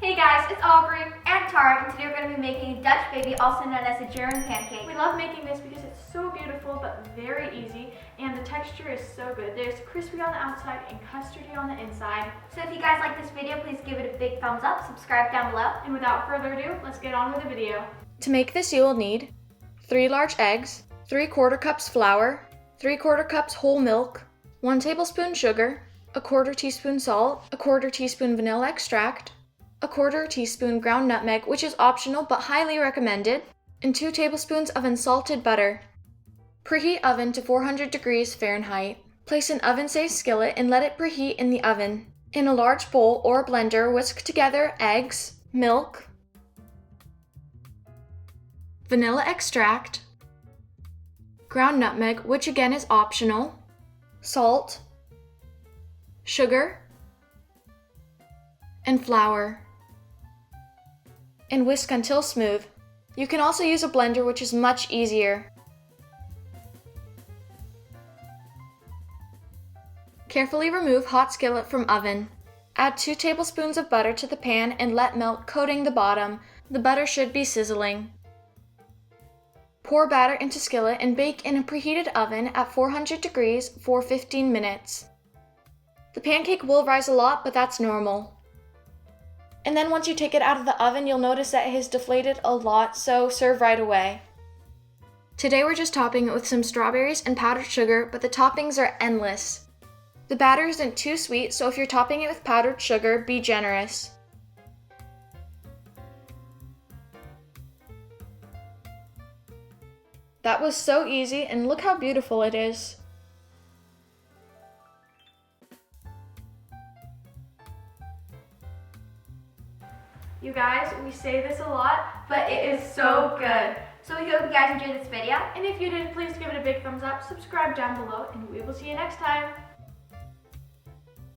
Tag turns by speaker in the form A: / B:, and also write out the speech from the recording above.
A: Hey guys, it's Aubrey and Tara, and today we're going to be making Dutch Baby, also known as a German pancake.
B: We love making this because it's so beautiful but very easy, and the texture is so good. There's crispy on the outside and custardy on the inside.
A: So if you guys like this video, please give it a big thumbs up, subscribe down below.
B: And without further ado, let's get on with the video.
C: To make this, you will need 3 large eggs, 3/4 cups flour, 3/4 cups whole milk, 1 tablespoon sugar, 1/4 teaspoon salt, 1/4 teaspoon vanilla extract, 1/4 teaspoon ground nutmeg, which is optional but highly recommended, and 2 tablespoons of unsalted butter. Preheat oven to 400 degrees Fahrenheit. Place an oven-safe skillet and let it preheat in the oven. In a large bowl or blender, whisk together eggs, milk, vanilla extract, ground nutmeg, which again is optional, salt, sugar, and flour, and whisk until smooth. You can also use a blender, which is much easier. Carefully remove hot skillet from oven. Add 2 tablespoons of butter to the pan and let melt, coating the bottom. The butter should be sizzling. Pour batter into skillet and bake in a preheated oven at 400 degrees for 15 minutes. The pancake will rise a lot, but that's normal. And then once you take it out of the oven, you'll notice that it has deflated a lot, so serve right away. Today we're just topping it with some strawberries and powdered sugar, but the toppings are endless. The batter isn't too sweet, so if you're topping it with powdered sugar, be generous. That was so easy, and look how beautiful it is.
B: You guys, we say this a lot, but it is so good.
A: So we hope you guys enjoyed this video.
B: And if you did, please give it a big thumbs up, subscribe down below, and we will see you next time.